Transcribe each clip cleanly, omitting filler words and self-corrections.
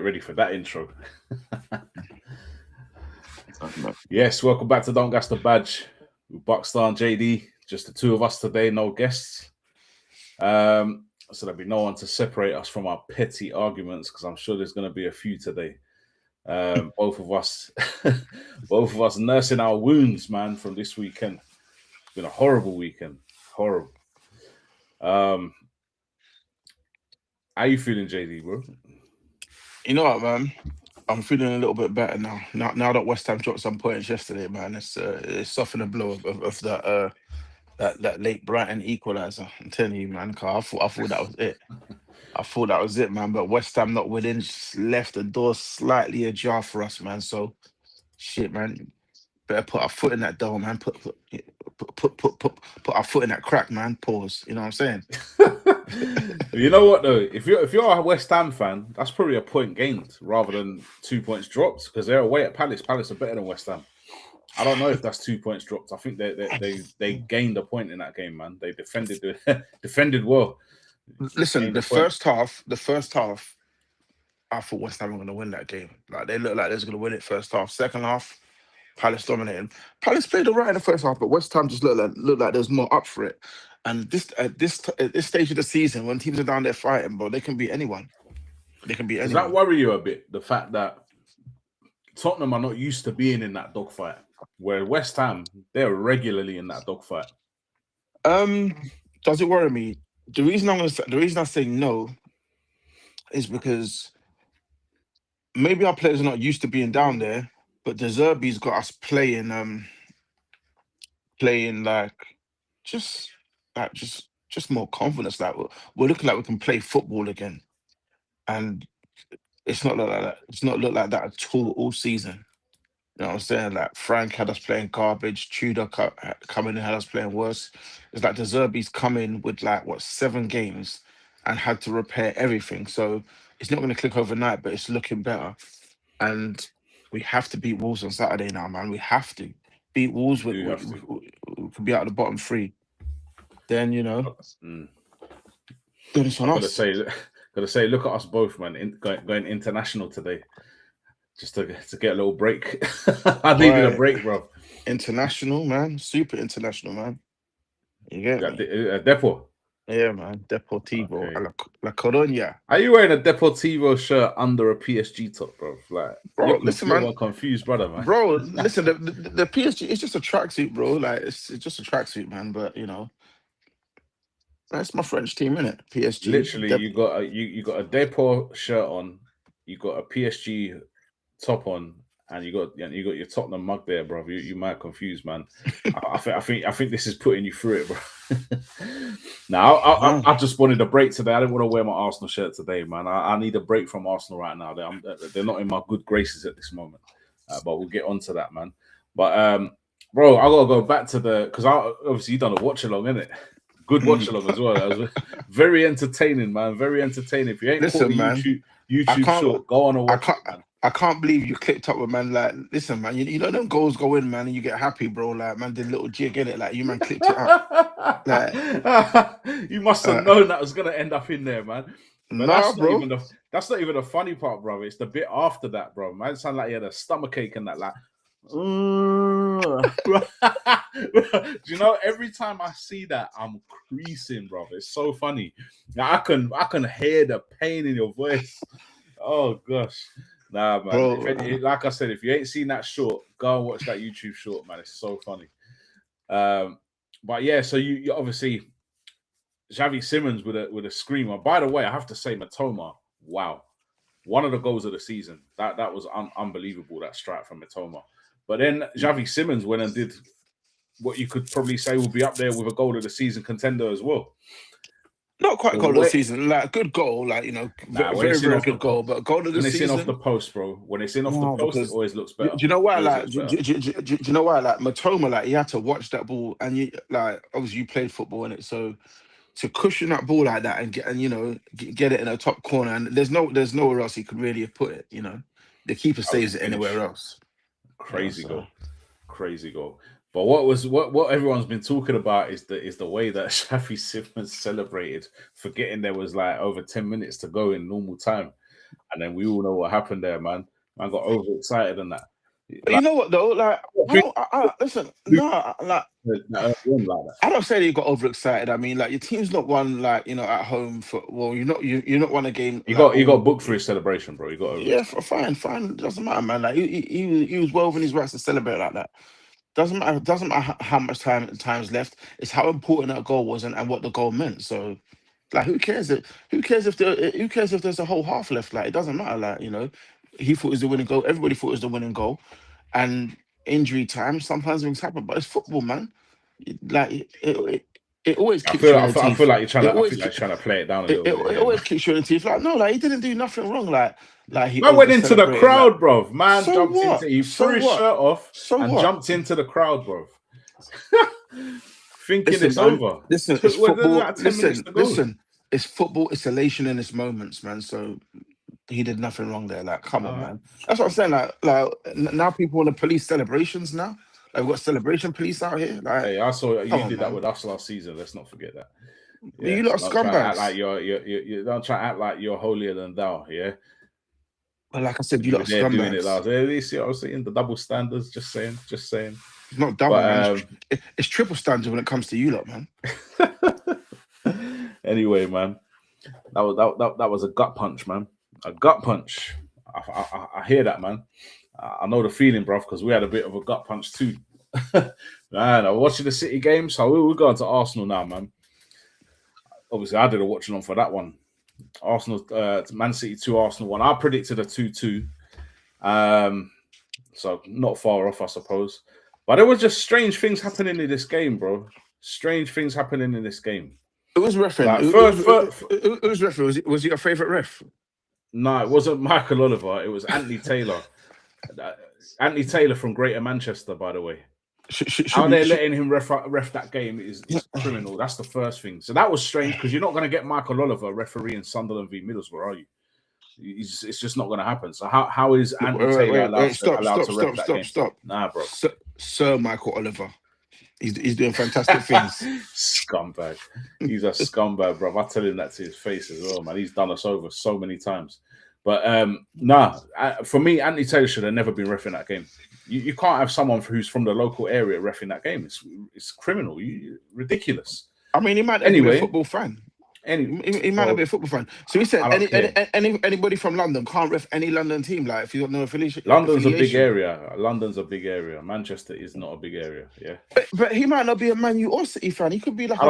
weren't ready for that intro. Yes, welcome back to Don't Gas the Badge with Buckstar and JD. Just the two of us today, no guests. So there'll be no one to separate us from our petty arguments because I'm sure there's going to be a few today. Both of us nursing our wounds, man, from this weekend. It's been a horrible weekend. Horrible. How you feeling, JD, bro? You know what, man? I'm feeling a little bit better now. Now that West Ham dropped some points yesterday, man, it's softened the blow of that late Brighton equaliser. I'm telling you, man. 'Cause I thought that was it. I thought that was it, man. But West Ham not winning just left the door slightly ajar for us, man. So shit, man. Better put our foot in that door, man. Put our foot in that crack, man. Pause. You know what I'm saying? You know what though? If you're a West Ham fan, that's probably a point gained rather than 2 points dropped because they're away at Palace. Palace are better than West Ham. I don't know if that's 2 points dropped. I think they gained a point in that game, man. They defended well. Listen, the first half, I thought West Ham were going to win that game. Like they looked like they was going to win it first half. Second half, Palace dominating. Palace played all right in the first half, but West Ham just looked like there's more up for it. And at this stage of the season, when teams are down there fighting, bro, they can beat anyone. They can beat anyone. Does that worry you a bit? The fact that Tottenham are not used to being in that dogfight, where West Ham they're regularly in that dogfight. Does it worry me? The reason I say no is because maybe our players are not used to being down there, but De Zerbi's got us playing just more confidence. Like we're looking like we can play football again, and it's not look like that. It's not looked like that at all season. You know what I'm saying? Like Frank had us playing garbage. Tudor coming in had us playing worse. It's like De Zerbi's come in with 7 games and had to repair everything. So it's not going to click overnight, but it's looking better. And we have to beat Wolves on Saturday now, man. We have to beat Wolves. We could be out of the bottom 3. Then then it's on us. Gotta say, look at us both, man. Going international today. Just to get a little break. I needed a break, bro. International, man. Super international, man. You get me? Depot. Yeah, man. Deportivo. Okay. La Coruña. Are you wearing a Deportivo shirt under a PSG top, bro? Like, bro, listen, man. You're confused, brother, man. Bro, listen, the PSG, it's just a tracksuit, bro. Like, it's just a tracksuit, man. But, that's my French team, innit? PSG. Literally, you got a Depot shirt on. You got a PSG top on, and you got your Tottenham mug there, bro. You might confused, man. I think this is putting you through it, bro. Now I just wanted a break today. I didn't want to wear my Arsenal shirt today, man. I need a break from Arsenal right now. They're not in my good graces at this moment, but we'll get onto that, man. But bro, I gotta go back to because obviously you done a watch along, innit? Good watch along as well. That was very entertaining, man. Very entertaining. If you ain't caught the YouTube short, go on and watch it, man. I can't believe you clipped up with man. Like, listen, man, you know them goals go in, man, and you get happy, bro. Like, man, did a little jig in it. Like, you man clipped it up. Like, you must have known that was gonna end up in there, man. But that's not even the funny part, bro. It's the bit after that, bro. Man, it sounded like he had a stomachache and that, like. Do you know? Every time I see that, I'm creasing, bro. It's so funny. Now, I can hear the pain in your voice. Oh gosh. Nah, man. Like I said, if you ain't seen that short, go and watch that YouTube short, man. It's so funny. But yeah, so you obviously Xavi Simons with a screamer. By the way, I have to say, Matoma, wow, one of the goals of the season. That was unbelievable. That strike from Matoma. But then Xavi Simons went and did what you could probably say will be up there with a goal of the season contender as well. Not quite goal of the season, like good goal, like very good goal, but goal of the season. When it's in off the post, bro. When it's in off the post, it always looks better. Do you know why? Do you know why? Like Matoma, like he had to watch that ball, and obviously you played football in it, so to cushion that ball like that and get it in a top corner, and there's nowhere else he could really have put it. The keeper saves it anywhere else. Crazy goal. But what everyone's been talking about is the way that Xavi Simons celebrated, forgetting there was like over 10 minutes to go in normal time. and then we all know what happened there, man. Man got overexcited and that. But you know what though? Like, listen. No, like, I don't say that you got overexcited. I mean, like, your team's not won, like, at home for. Well, you're not won a game. You got booked for his celebration, bro. You got fine. It doesn't matter, man. Like, he was well within his rights to celebrate like that. Doesn't matter how much time's left. It's how important that goal was and what the goal meant. So, like, who cares? Who cares if there's a whole half left? Like, it doesn't matter. Like, he thought it was the winning goal. Everybody thought it was the winning goal. And injury time, sometimes things happen, but it's football, man. Like, it always keeps you in the teeth. I feel like you're trying to play it down a little bit. It always keeps you in the teeth. Like, no, like, he didn't do nothing wrong. Like he went into the crowd, bro. Man so jumped what? into. He threw his shirt off and jumped into the crowd, bro. Thinking it's over. Listen, it's football. Listen, it's football. It's elation in its moments, man. So he did nothing wrong there. Like, come on, man. That's what I'm saying. Like now people want to police celebrations now. Like, we've got celebration police out here. Like, hey, I saw you did that with us last season. Let's not forget that. Yeah, you lot scumbags. Like you don't try to act like you're holier than thou. Yeah. Well, like I said, you lot scumbags. Doing it last. You see what I was saying? The double standards. Just saying. It's not double, man. It's triple standard when it comes to you lot, man. Anyway, man, that was a gut punch, man. A gut punch. I hear that, man. I know the feeling, bro, because we had a bit of a gut punch too. Man, I'm watching the City game, so we're going to Arsenal now, man. Obviously, I did a watching on for that one. Arsenal, Man City 2, Arsenal 1. I predicted a 2-2. So not far off, I suppose. But there was just strange things happening in this game, bro. Strange things happening in this game. It was referee. It was referee. Was it your favourite ref? No, it wasn't Michael Oliver. It was Anthony Taylor. Anthony Taylor from Greater Manchester, by the way. How they're letting him ref that game is criminal. That's the first thing. So that was strange because you're not going to get Michael Oliver refereeing Sunderland v Middlesbrough, are you? It's just not going to happen. So how is Anthony Taylor allowed to ref that game? Stop. Nah, bro. Sir Michael Oliver. He's doing fantastic things. Scumbag. He's a scumbag, bro. I tell him that to his face as well, man. He's done us over so many times. But for me, Anthony Taylor should have never been reffing that game. You can't have someone who's from the local area reffing that game. It's criminal. Ridiculous. I mean, he might be a football fan. He might not be a football fan. So he said anybody from London can't ref any London team. Like, if you don't know affiliation. London's a big area. Manchester is not a big area. Yeah. But he might not be a Man U or City fan. He could be like I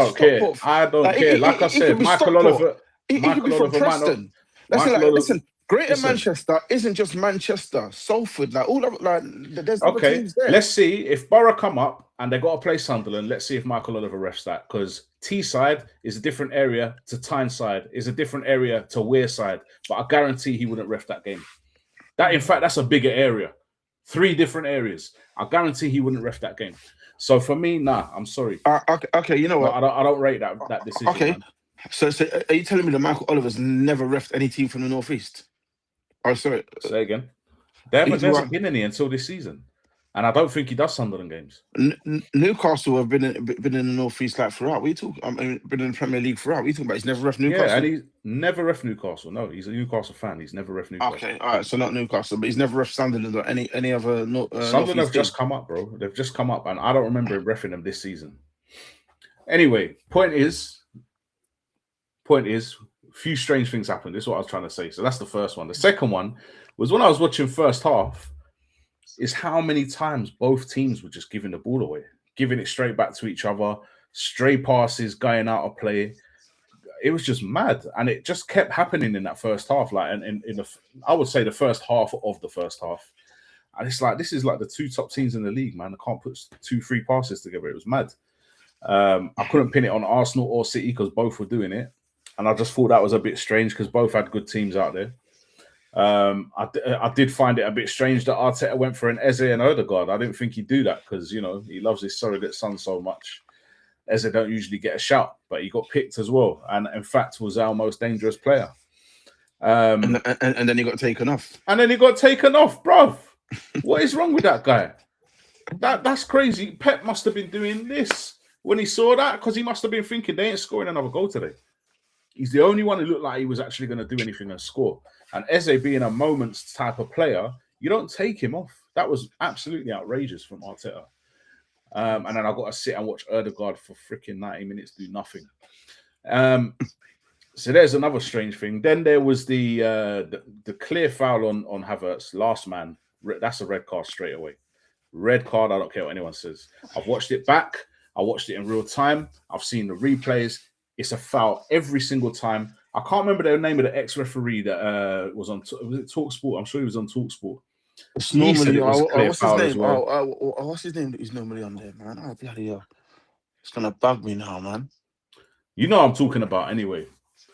don't care. Like I said, Michael Oliver. He could be from Preston. Listen. Greater Manchester isn't just Manchester, Salford, like all of like. There's other teams there. Let's see if Borough come up and they got to play Sunderland. Let's see if Michael Oliver refs that, because Teesside is a different area to Tyneside, is a different area to Wearside. But I guarantee he wouldn't ref that game. In fact, that's a bigger area. 3 different areas. I guarantee he wouldn't ref that game. So for me, nah, I'm sorry. Okay, you know what? I don't rate that decision. Okay, man. So are you telling me that Michael Oliver's never refed any team from the Northeast? Oh, sorry. Say again. There hasn't been any until this season, and I don't think he does Sunderland games. Newcastle have been in the Northeast like throughout. Been in the Premier League throughout. Talking about he's never ref Newcastle. Yeah, and he's never ref Newcastle. No, he's a Newcastle fan. He's never ref Newcastle. Okay, all right. So not Newcastle, but he's never ref Sunderland or any other. Sunderland have just come up, bro. They've just come up, and I don't remember him refing them this season. Anyway, point is. A few strange things happened. This is what I was trying to say. So that's the first one. The second one was when I was watching first half, is how many times both teams were just giving the ball away, giving it straight back to each other, stray passes going out of play. It was just mad. And it just kept happening in that first half. Like, and I would say the first half of the first half. And it's like, this is like the 2 top teams in the league, man. I can't put 2 free passes together. It was mad. I couldn't pin it on Arsenal or City because both were doing it. And I just thought that was a bit strange because both had good teams out there. I did find it a bit strange that Arteta went for an Eze and Odegaard. I didn't think he'd do that because, he loves his surrogate son so much. Eze don't usually get a shout, but he got picked as well. And in fact, was our most dangerous player. And then he got taken off. Bruv. What is wrong with that guy? That's crazy. Pep must have been doing this when he saw that because he must have been thinking they ain't scoring another goal today. He's the only one who looked like he was actually going to do anything and score. And Eze being a moments type of player, you don't take him off. That was absolutely outrageous from Arteta. And then I got to sit and watch Erdegaard for freaking 90 minutes do nothing. So there's another strange thing. Then there was the clear foul on Havertz, last man. That's a red card straight away. Red card. I don't care what anyone says. I've watched it back. I watched it in real time. I've seen the replays. It's a foul every single time. I can't remember the name of the ex-referee that was on. Was it TalkSport? I'm sure he was on TalkSport. It's normally what's his name? What's his name that he's normally on there, man? Oh bloody hell! It's gonna bug me now, man. You know what I'm talking about, anyway.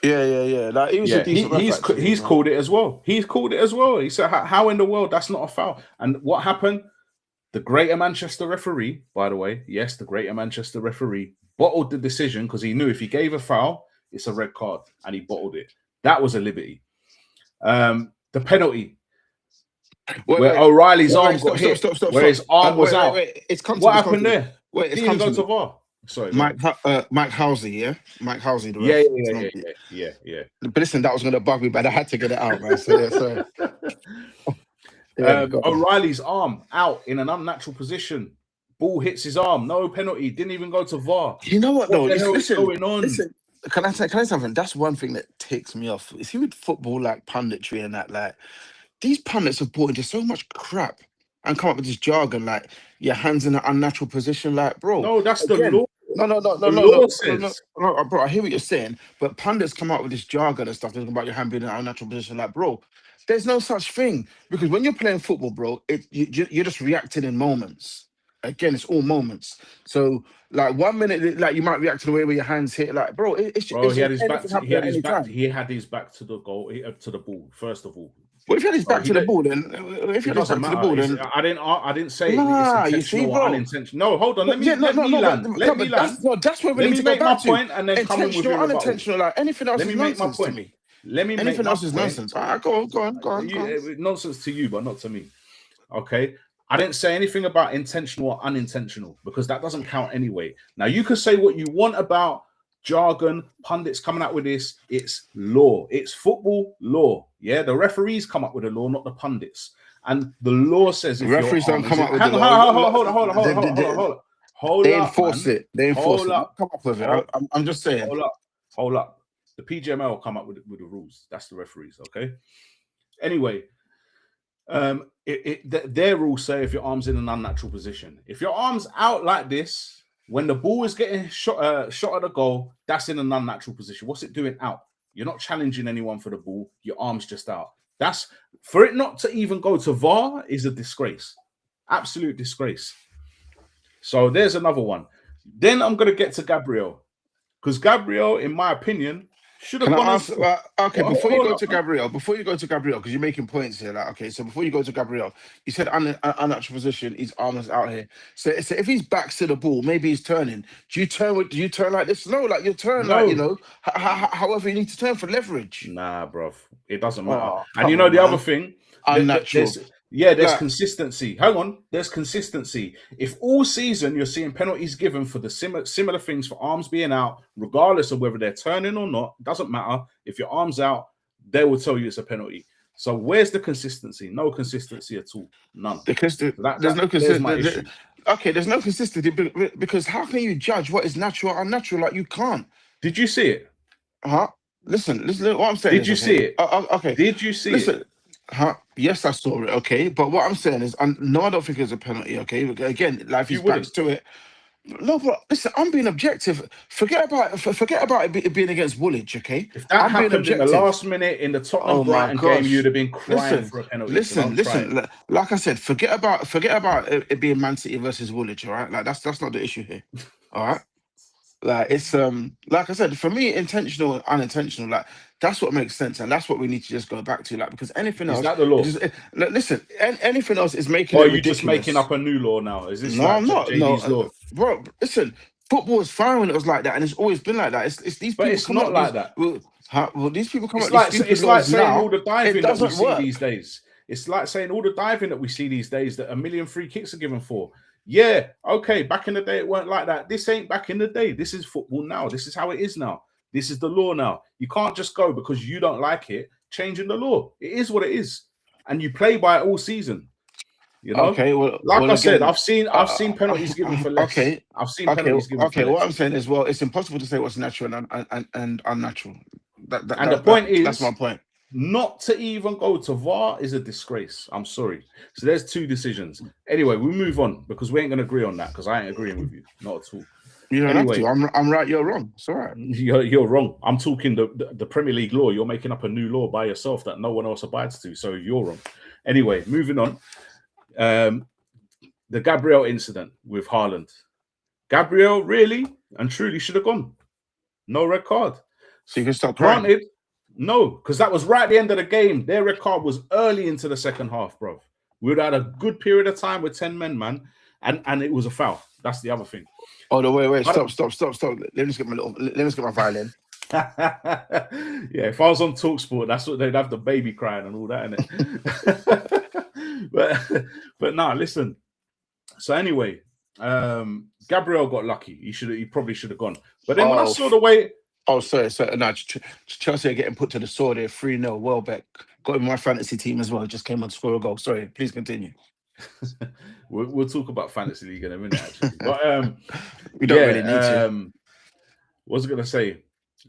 Yeah. Like he was a decent he's called it as well. He's called it as well. He said, "How in the world that's not a foul?" And what happened? The Greater Manchester referee, by the way, yes, the Greater Manchester referee bottled the decision because he knew if he gave a foul, it's a red card, and he bottled it. That was a liberty. The penalty. O'Reilly's arm got hit. Stop. Where his arm was out. What happened there? Wait, it's didn't go to VAR. Sorry, Mike Halsey, yeah? Mike Halsey, the ref. Yeah. But listen, that was going to bug me, but I had to get it out, man. So, yeah, sorry. O'Reilly's arm out in an unnatural position. Ball hits his arm. No penalty. Didn't even go to VAR. You know what, though? What's going on? Listen, can I say something? That's one thing that ticks me off. You see with football, like punditry and that, like, these pundits have brought into so much crap and come up with this jargon, like your hands in an unnatural position, like, bro. No, that's the law. No, bro. I hear what you're saying, but pundits come out with this jargon and stuff talking about your hand being in an unnatural position, like, bro. There's no such thing because when you're playing football, bro, you're just reacting in moments. Again, it's all moments. So, like 1 minute, like you might react to the way where your hands hit, like, bro. He had his back. He had his back to the goal, to the ball. First of all. Well, if you had his back to the ball, then I didn't say it's intentional or unintentional. No, hold on. Let me land. That's where we need to make my point and then come in with your unintentional. Like anything else is nonsense to me. Anything else is nonsense. All right, go on. Nonsense to you, but not to me. Okay. I didn't say anything about intentional or unintentional because that doesn't count anyway. Now you can say what you want about jargon, pundits coming out with this. It's law. It's football law. Yeah, the referees come up with the law, not the pundits. And the law says if referees don't come up with the law. Hold up. They enforce it. They enforce it. Come up with it. I'm just saying. Hold up. The PGML come up with the rules. That's the referees. Okay. Anyway, their rules say if your arm's in an unnatural position, if your arm's out like this. When the ball is getting shot at the goal, that's in an unnatural position. What's it doing out? You're not challenging anyone for the ball. Your arm's just out. That's for it not to even go to VAR is a disgrace. Absolute disgrace. So there's another one. Then I'm going to get to Gabriel. Because Gabriel, in my opinion, should have gone. Before you go to Gabriel, because you're making points here. Like, okay, so before you go to Gabriel, you said unnatural position, his arm is out here. So if he's back to the ball, maybe he's turning. Do you turn like this? No, like you turn like, you know, however you need to turn for leverage. Nah, bro. It doesn't matter. And you know the other thing, unnatural. There's consistency. Hang on, there's consistency. If all season you're seeing penalties given for the similar things for arms being out, regardless of whether they're turning or not, doesn't matter. If your arm's out, they will tell you it's a penalty. So where's the consistency? No consistency at all. None. There's no consistency. Okay, there's no consistency because how can you judge what is natural or unnatural? Like you can't. Did you see it? Listen. What I'm saying. Did you see it? Okay. Did you see it? Yes, I saw it. Okay, but what I'm saying is, no, I don't think it's a penalty. Okay, again, life is back to it. No, but listen, I'm being objective. Forget about it being against Woolwich. Okay, if that happened in the last minute in the Tottenham Brighton game, you'd have been crying for a penalty. Listen. Like I said, forget about it being Man City versus Woolwich. All right, like that's not the issue here. All right. Like it's like I said, for me, intentional and unintentional, like that's what makes sense, and that's what we need to just go back to, like because anything else is that the law. Listen, anything else is making. Or are you just making up a new law now? Is this no? I'm not. JD's law? Bro, listen, football was fine when it was like that, and it's always been like that. It's these people. But it's not like that. Well, these people come. It's like saying all the diving that we see these days. It's like saying all the diving that we see these days that 1 million free kicks are given for. Yeah, okay. Back in the day, it weren't like that. This ain't back in the day. This is football now. This is how it is now. This is the law now. You can't just go because you don't like it, changing the law. It is what it is. And you play by it all season. You know? Okay, Like I said, again, I've seen penalties given for less. okay, I've seen penalties given for okay. What less. I'm saying is, well, it's impossible to say what's natural and unnatural. And the point That's my is, point. not to even go to VAR is a disgrace. I'm sorry. So there's two decisions. Anyway, we move on because we ain't gonna agree on that because I ain't agreeing with you, not at all. You don't Anyway, have to. I'm right. You're wrong. It's all right. You're wrong. I'm talking the Premier League law. You're making up a new law by yourself that no one else abides to. So you're wrong. Anyway, moving on. The Gabriel incident with Haaland. Gabriel really and truly should have gone. No red card. So you can stop crying. Granted, no, because that was right at the end of the game. Their red card was early into the second half, bro. We would have had a good period of time with 10 men, man. And it was a foul. That's the other thing. Oh no, wait, stop. Let me just get my violin. Yeah, if I was on TalkSport, that's what they'd have, the baby crying and all that, innit? but nah, listen. So anyway, Gabriel got lucky. He probably should have gone. But then when I saw the way, sorry. No, Chelsea are getting put to the sword here. 3-0. Welbeck got in my fantasy team as well. Just came on to score a goal. Sorry, please continue. we'll talk about fantasy league in a minute, actually. But we don't really need to. What was I gonna say?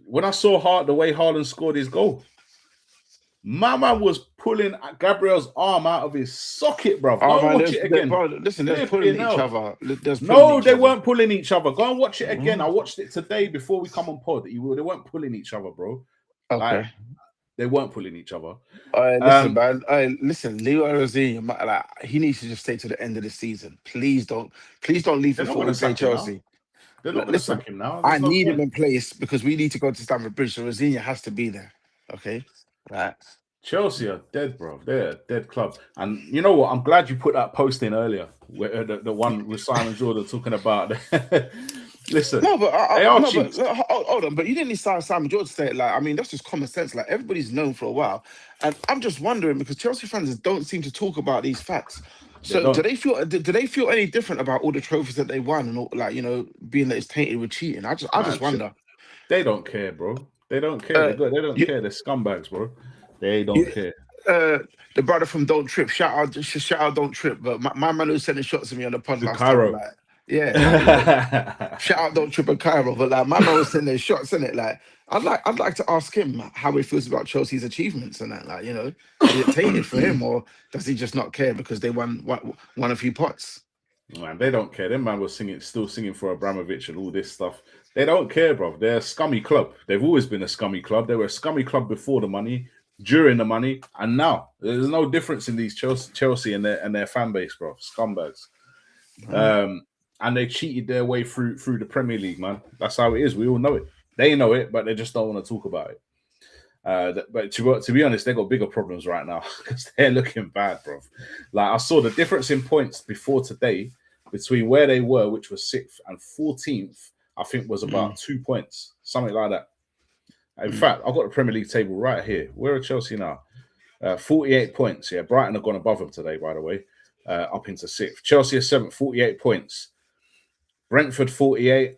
When I saw the way Haaland scored his goal, my man was pulling Gabriel's arm out of his socket, bro. Go and watch it again. Listen, they're pulling each other. They weren't pulling each other. Go and watch it again. I watched it today before we come on pod. They weren't pulling each other, bro. Okay. They weren't pulling each other. Listen, man. Listen, Leo Rosini, like, he needs to just stay to the end of the season. Please don't leave him for Chelsea. They're not going to sack him now. I need him in place because we need to go to Stamford Bridge. So Rosini has to be there. Okay, right. Chelsea are dead, bro. They're a dead club. And you know what? I'm glad you put that post in earlier, where the one with Simon Jordan talking about. Listen, hold on, but you didn't need Simon Jordan to say it. Like, I mean, that's just common sense. Like, everybody's known for a while, and I'm just wondering because Chelsea fans don't seem to talk about these facts. So, do they feel any different about all the trophies that they won and all, like, you know, being that it's tainted with cheating? I just wonder. They don't care, bro. They don't care. They don't care. They're scumbags, bro. They don't care. The brother from Don't Trip, shout out Don't Trip. But my man was sending shots at me on the pod last Cairo. time. Like, yeah, shout out Don't Trip and Cairo. But like, my man was sending shots in it. Like, I'd like to ask him how he feels about Chelsea's achievements and that. Like, you know, is it tainted for him or does he just not care because they won a few pots? Man, they don't care. Them man was still singing for Abramovich and all this stuff. They don't care, bro. They're a scummy club. They've always been a scummy club. They were a scummy club before the money, during the money, and now. There's no difference in these Chelsea and their fan base, bro. Scumbags. And they cheated their way through the Premier League, man. That's how it is. We all know it. They know it, but they just don't want to talk about it. But to be honest, they got bigger problems right now because they're looking bad, bro. Like, I saw the difference in points before today between where they were, which was 6th, and 14th. I think was about 2 points, something like that. In fact, I've got the Premier League table right here. Where are Chelsea now? 48 points. Yeah, Brighton have gone above them today, by the way, up into 6th. Chelsea are 7th, 48 points. Brentford 48,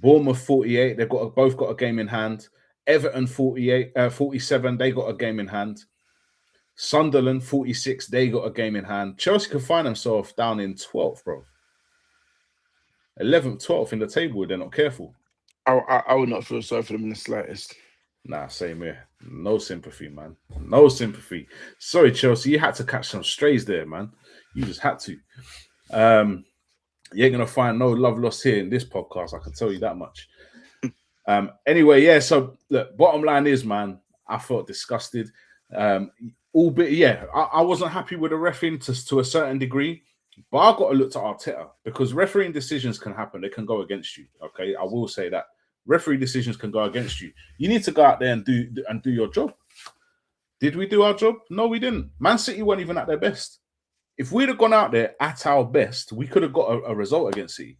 Bournemouth 48. They've both got a game in hand. Everton 47. They got a game in hand. Sunderland 46. They got a game in hand. Chelsea can find themselves down in 12th, bro. 11th, 12th in the table. They're not careful. I would not feel sorry for them in the slightest. Nah, same here. No sympathy, man. No sympathy. Sorry, Chelsea. You had to catch some strays there, man. You just had to. You ain't gonna find no love lost here in this podcast. I can tell you that much. Anyway, yeah. So look, bottom line is, man, I felt disgusted. Albeit, yeah, I wasn't happy with the refereeing to a certain degree, but I got to look to Arteta because refereeing decisions can happen. They can go against you. Okay, I will say that referee decisions can go against you. You need to go out there and do your job. Did we do our job? No, we didn't. Man City weren't even at their best. If we'd have gone out there at our best, we could have got a result against City,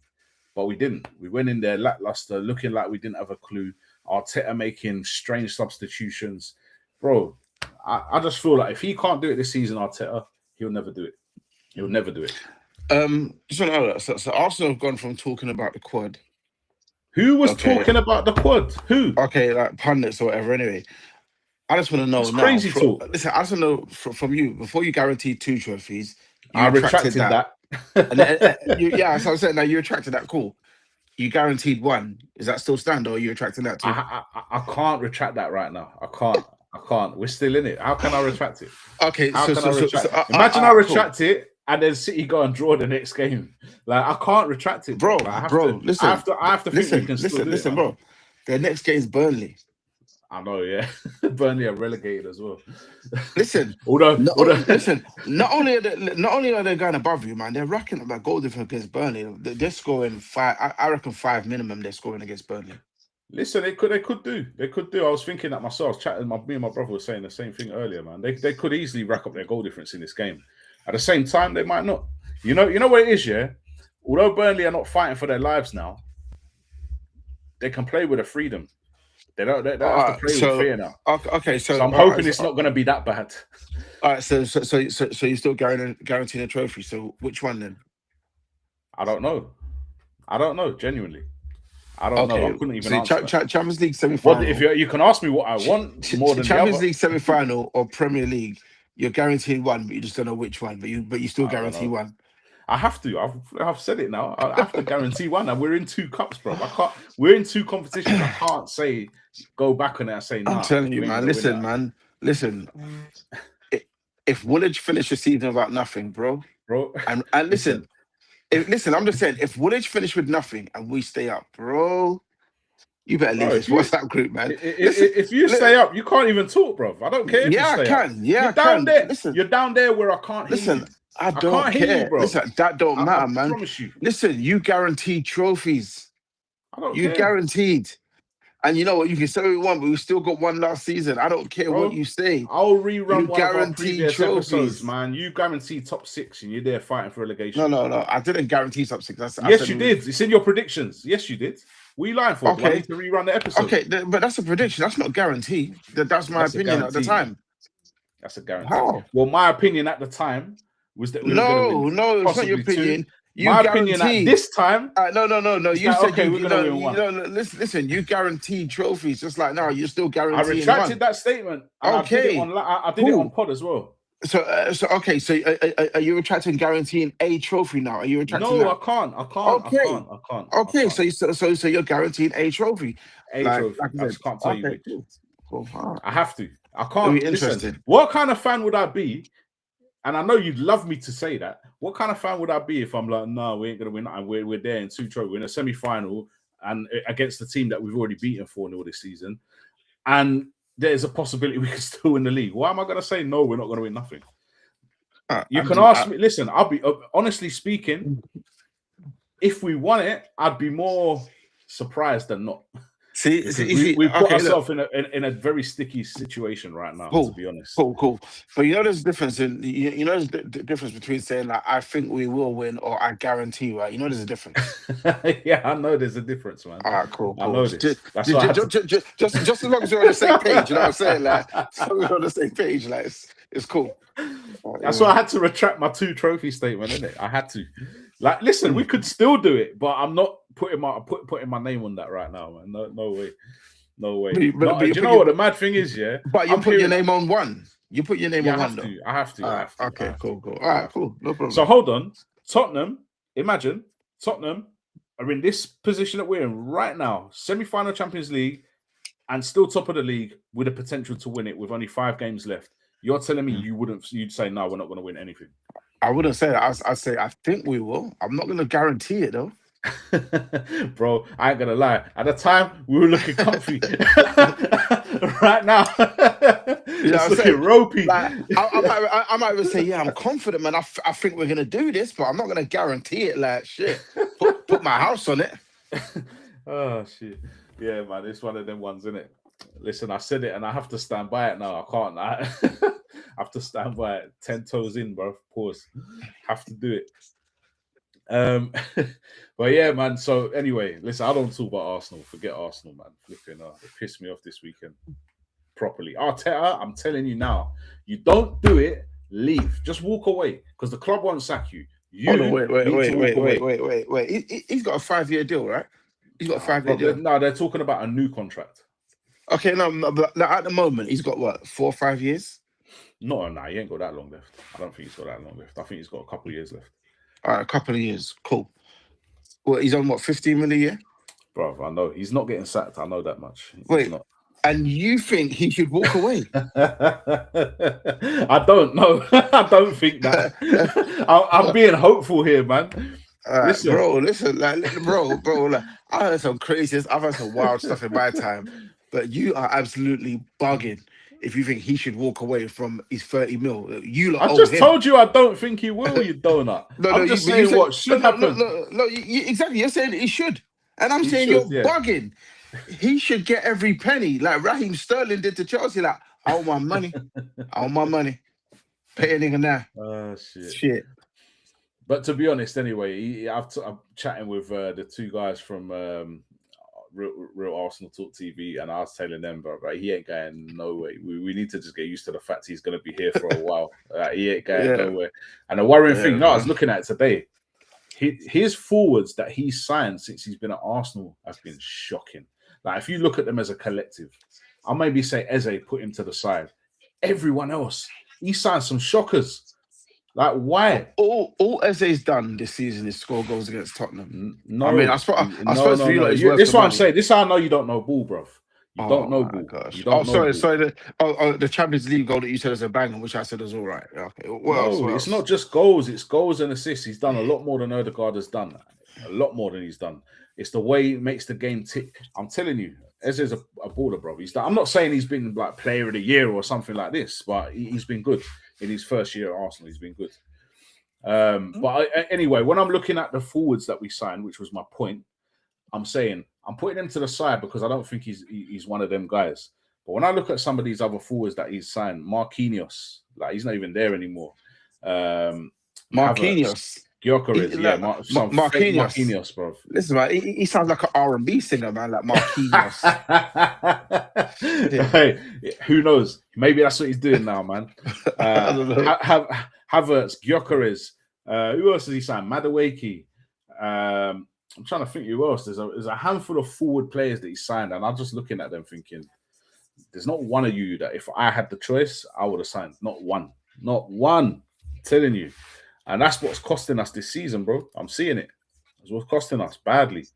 but we didn't. We went in there lackluster, looking like we didn't have a clue. Arteta making strange substitutions. Bro, I just feel like if he can't do it this season, Arteta, he'll never do it. He'll never do it. Just want to know that. So Arsenal have gone from talking about the quad Who was talking about the quad? Who? Okay, like pundits or whatever. Anyway, I just want to know It's now. crazy talk. Listen, I just want to know from you, before you guaranteed 2 trophies, you I retracted that. And yeah, so I'm saying now you retracted that. Cool. You guaranteed 1. Is that still stand, or are you retracting that too? I can't retract that right now. I can't. We're still in it. How can I retract it? Okay, How can I retract it? Imagine I retract it and then City go and draw the next game. Like, I can't retract it, bro. Listen. I have to think we can still do it, bro. The next game is Burnley. I know, yeah. Burnley are relegated as well. Listen, not only are they going above you, man, they're racking up that goal difference against Burnley. They're scoring 5. I reckon 5 minimum. They're scoring against Burnley. Listen, they could do. I was thinking that myself. Chatting, me and my brother were saying the same thing earlier, man. They could easily rack up their goal difference in this game. At the same time, they might not. You know what it is, yeah. Although Burnley are not fighting for their lives now, they can play with a freedom. They don't have to play with fear now. Okay, so I'm hoping it's not going to be that bad. All right, so you're still guaranteeing a trophy. So which one then? I don't know. Genuinely, I don't know. I couldn't even answer. Champions League semi-final. If you can ask me what I want more than Champions League semi-final or Premier League, you're guaranteeing 1, but you just don't know which one. But you still guarantee 1. I have to. I've said it now. I have to guarantee 1. And we're in 2 cups, bro. I can't. We're in 2 competitions. I can't say go back on it and say no. I'm telling you, man. Listen. If Woolwich finish the season without nothing, bro, and listen. I'm just saying, if Woolwich finish with nothing and we stay up, bro, you better leave this WhatsApp group, man. If you stay up, you can't even talk, bro. I don't care. Yeah, I can. Yeah, you're down there. Listen, you're down there where I can't hear you. I don't care, bro. Listen, that don't matter, man. I promise you. Listen, you guaranteed trophies. I don't care. Guaranteed. And you know what? You can say what you want, but we still got 1 last season. I don't care what you say. I'll rerun one of our previous episodes, man. You guaranteed top 6 and you're there fighting for relegation. No. I didn't guarantee top 6. Yes, you did. It's in your predictions. Yes, you did. What are you lying for? Okay. I need to rerun the episode. Okay, but that's a prediction. That's not a guarantee. That's my opinion at the time. That's a guarantee. How? Well, my opinion at the time was that we were going to win. It's not your opinion. My opinion at this time. No. You said okay, we're going to win 1. Listen, you guaranteed trophies. Just like now, you're still guaranteeing. I retracted that statement. Okay, I did it on pod as well. So are you retracting guaranteeing a trophy now? Are you retracting? No, I can't. I can't. Okay, so you're guaranteeing a trophy. Trophy. I just can't tell you which. Cool. I have to. I can't. Listen, what kind of fan would I be? And I know you'd love me to say that. What kind of fan would I be if I'm like, no, we ain't gonna win, and we're there in 2 trophies, we're in a semi-final and against the team that we've already beaten 4-0 this season, and there's a possibility we could still win the league. Why am I gonna say no? We're not gonna win nothing. You can ask me. Listen, I'll be honestly speaking. If we won it, I'd be more surprised than not. See, we put ourselves in a very sticky situation right now. To be honest, cool. But you know, there's a difference there's the difference between saying like I think we will win or I guarantee, right? You know, there's a difference. Yeah, I know there's a difference, man. All right, cool. I know this. Just as long as we're on the same page, you know what I'm saying? Like, as long as we're on the same page, like it's cool. That's why I had to retract my 2 trophy statement, innit? I had to. Like, listen, we could still do it, but I'm not putting my name on that right now, man. No way. But do you know what the mad thing is, yeah? But you put your name on 1. You put your name on 1. I have to. Okay, cool. All right, cool. No problem. So hold on. Imagine Tottenham are in this position that we're in right now, semi-final Champions League, and still top of the league with the potential to win it with only 5 games left. You're telling me you'd say, no, we're not going to win anything. I wouldn't say that. I'd say I think we will. I'm not going to guarantee it though. Bro, I ain't gonna lie. At the time, we were looking comfy. Right now, it's looking ropey. Like, I might even say, yeah, I'm confident, man. I think we're gonna do this, but I'm not gonna guarantee it. Like shit, put my house on it. Oh shit, yeah, man. It's one of them ones, isn't it? Listen, I said it, and I have to stand by it now. I can't. I have to stand by it. 10 toes in, bro. Pause. Have to do it. But yeah, man. So anyway, listen, I don't talk about Arsenal. Forget Arsenal, man. Flipping, it pissed me off this weekend properly. Arteta, I'm telling you now, you don't do it, leave. Just walk away because the club won't sack you. Wait. He's got a 5-year deal, right? He's got a 5-year Bro, deal. no, they're talking about a new contract. Okay, no, but at the moment he's got what, 4 or 5 years? No, he ain't got that long left. I don't think he's got that long left. I think he's got a couple of years left. All right, a couple of years. Cool. Well, he's on what, 15 million a year? Bro, I know he's not getting sacked. I know that much. He's Wait, not. And you think he should walk away? I don't know. I don't think that. I'm being hopeful here, man. Listen, bro. Like, I heard some craziest. I've heard some wild stuff in my time, but you are absolutely bugging if you think he should walk away from his 30 mil. I just told you I don't think he will. You donut. I'm just saying what should happen. No, exactly. You're saying he should, and I'm saying you're bugging. He should get every penny, like Raheem Sterling did to Chelsea. Like, I want my money. I want my money. Pay a nigga now. Shit. But to be honest, anyway, I'm chatting with the two guys from Real Arsenal Talk TV, and I was telling them, bro, right, he ain't going nowhere. We need to just get used to the fact he's going to be here for a while. He ain't going nowhere. And the worrying thing, I was looking at it today. His forwards that he's signed since he's been at Arsenal have been shocking. Like, if you look at them as a collective, I'll maybe say Eze, put him to the side. Everyone else, he signed some shockers. Like, why? All Eze's done this season is score goals against Tottenham. No, I mean, I suppose this is what I'm saying. This is how I know you don't know ball, bruv. You don't know ball. Gosh. You don't know sorry. The Champions League goal that you said was a banger, which I said was all right. Okay. It's not just goals. It's goals and assists. He's done a lot more than Odegaard has done. A lot more than he's done. It's the way he makes the game tick. I'm telling you, Eze's a baller, bro. I'm not saying he's been like player of the year or something like this, but he's been good in his first year at Arsenal. He's been good. Anyway, when I'm looking at the forwards that we signed, which was my point, I'm saying I'm putting him to the side because I don't think he's one of them guys. But when I look at some of these other forwards that he's signed, Marquinhos, like, he's not even there anymore. Marquinhos. Gyökeres, Marquinhos, bro. Listen, man, he sounds like an R&B singer, man, like Marquinhos. Hey, who knows? Maybe that's what he's doing now, man. I don't know. Havertz, Gyökeres. Who else has he signed? Madueke. I'm trying to think who else. There's a handful of forward players that he signed, and I'm just looking at them thinking, there's not one of you that if I had the choice, I would have signed. Not one. Not one. I'm telling you. And that's what's costing us this season, bro. I'm seeing it. That's what's costing us badly.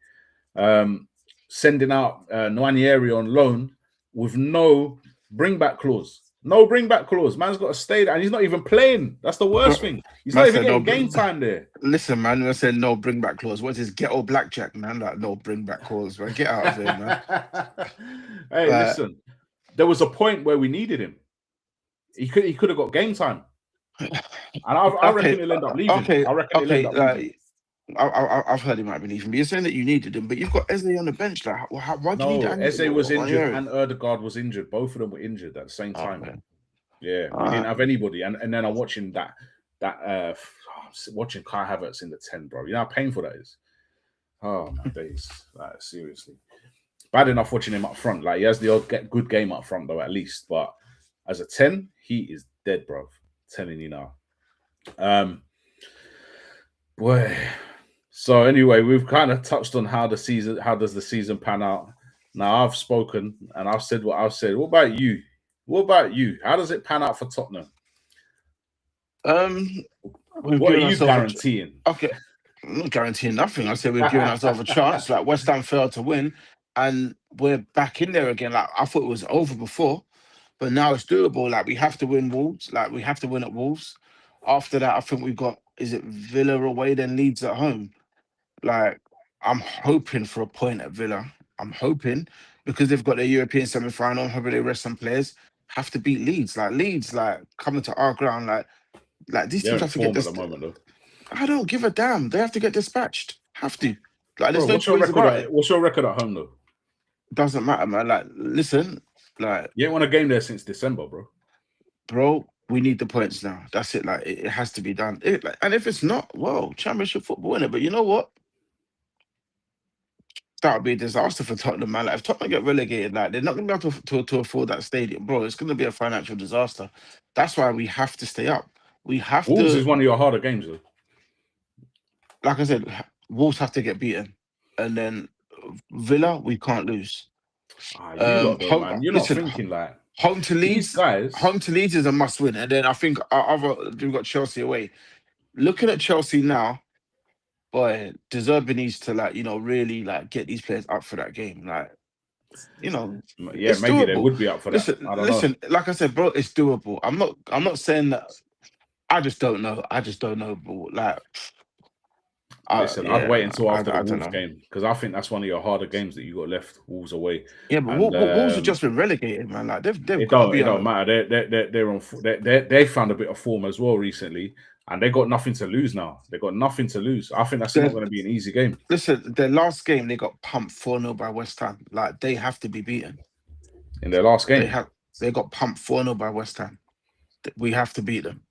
Sending out Nwaneri on loan with no bring-back clause. No bring-back clause. Man's got to stay there, and he's not even playing. That's the worst thing. He's not even getting game time there. Listen, man, I said no bring-back clause. What's his ghetto blackjack, man? Like, no bring-back clause, man. Get out of here, man. Hey, listen. There was a point where we needed him. He could have got game time. And I reckon he'll end up leaving. I reckon he'll end up leaving. I've heard he might be leaving, but you're saying that you needed him, but you've got Eze on the bench. Like, why do you need that? Eze was injured and Odegaard was injured. Both of them were injured at the same time. Okay. Yeah, we didn't have anybody. And then I'm watching watching Kai Havertz in the 10, bro. You know how painful that is? Oh, my days. Like, seriously. Bad enough watching him up front. Like, he has the odd good game up front, though, at least. But as a 10, he is dead, bro. I'm telling you now. Boy. So anyway, we've kind of touched on how does the season pan out. Now I've spoken and I've said what I've said. What about you? How does it pan out for Tottenham? What are you guaranteeing? Okay, I'm not guaranteeing nothing. I said we've given ourselves a chance. Like, West Ham failed to win, and we're back in there again. Like, I thought it was over before, but now it's doable. Like, we have to win Wolves. Like, we have to win at Wolves. After that, I think we've got, is it Villa away, then Leeds at home? Like, I'm hoping for a point at Villa. I'm hoping, because they've got their European semi-final. I'm hoping they rest some players. Have to beat Leeds. Like, Leeds, like, coming to our ground, like these teams have to get this. At the moment, though. I don't give a damn. They have to get dispatched. Have to. Like, there's what's your record at home, though? Doesn't matter, man. Like, listen, like, you ain't won a game there since December, bro. Bro, we need the points now. That's it. Like, it has to be done. And if it's not, well, championship football, innit? But you know what? That would be a disaster for Tottenham, man. Like, if Tottenham get relegated, like, they're not going to be able to afford that stadium, bro. It's going to be a financial disaster. That's why we have to stay up. Wolves is one of your harder games, though. Like I said, Wolves have to get beaten, and then Villa, we can't lose. You lot though, man. You're not Listen, thinking like home to these Leeds. guys. Home to Leeds is a must win, and then I think we've got Chelsea away. Looking at Chelsea now, boy, Deserve needs to really get these players up for that game. Yeah, It's maybe they doable. would be up for that. Listen, I don't know. listen. Like I said, bro, it's doable. I'm not saying that. I just don't know. I just don't know. But Listen, I'd wait until after the I don't Wolves know. game because I think that's one of your harder games that you got left. Wolves away. Yeah, but And Wolves have just been relegated, man. Like they've it got to don't be it don't matter. They're on. They found a bit of form as well recently, and they got nothing to lose now. They got nothing to lose. I think that's not going to be an easy game. Listen, their last game they got pumped 4-0 by West Ham. Like they have to be beaten In their last game. They got pumped 4-0 by West Ham. We have to beat them.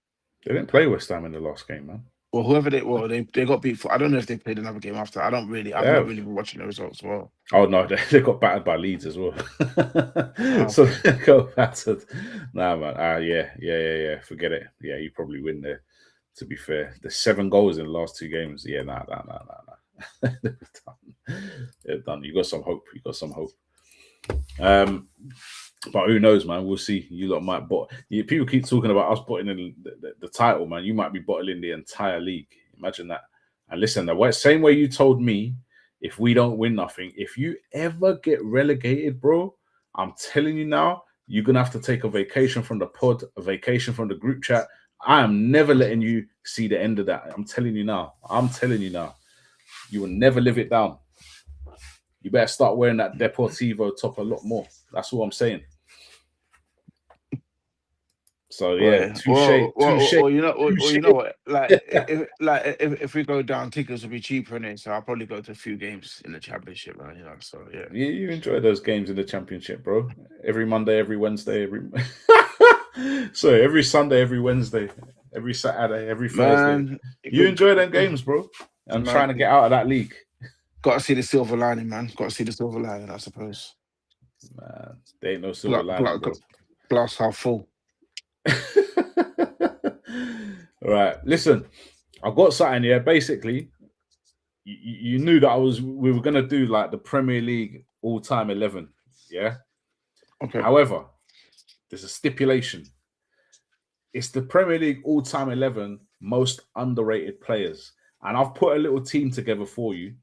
They didn't play West Ham in the last game, man. Well, they got beat for. I don't know if they played another game after. I'm not really been watching the results. Well, oh no, they got battered by Leeds as well. So they got battered. Nah, man. Yeah. Forget it. Yeah, you probably win there. To be fair, there's 7 goals in the last 2 games. Yeah, nah. They're done. You got some hope. But who knows, man? We'll see. You lot might people keep talking about us bottling the title, man. You might be bottling the entire league. Imagine that. And listen, the same way you told me, if we don't win nothing, if you ever get relegated, bro, I'm telling you now, you're gonna have to take a vacation from the pod, a vacation from the group chat. I am never letting you see the end of that. I'm telling you now. You will never live it down. You better start wearing that Deportivo top a lot more. That's all I'm saying. So yeah, touche. Well, you know what? If we go down, tickets will be cheaper in it. So I'll probably go to a few games in the championship, man. So yeah. You enjoy those games in the championship, bro. Every Monday, every Wednesday, every Sunday, every Wednesday, every Saturday, every Thursday. Man, you enjoy them games, bro. I'm trying to get out of that league. Got to see the silver lining, man. Got to see the silver lining, I suppose. Man, there ain't no silver lining, bro. Glass half full. All right, listen, I've got something here. Basically, you knew that we were gonna do like the Premier League all-time 11, yeah. Okay. However, there's a stipulation. It's the Premier League all-time 11 most underrated players, and I've put a little team together for you.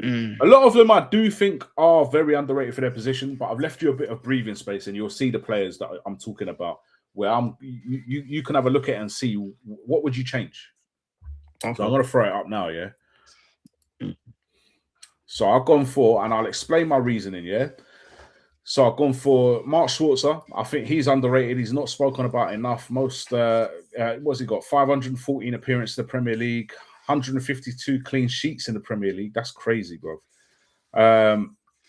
A lot of them I do think are very underrated for their position, but I've left you a bit of breathing space, and you'll see the players that I'm talking about. Where you can have a look at it and see what would you change. Okay. So I'm going to throw it up now, yeah. So I've gone for, and I'll explain my reasoning, yeah. So I've gone for Mark Schwarzer. I think he's underrated. He's not spoken about enough. What's he got? 514 appearances in the Premier League, 152 clean sheets in the Premier League. That's crazy, bro.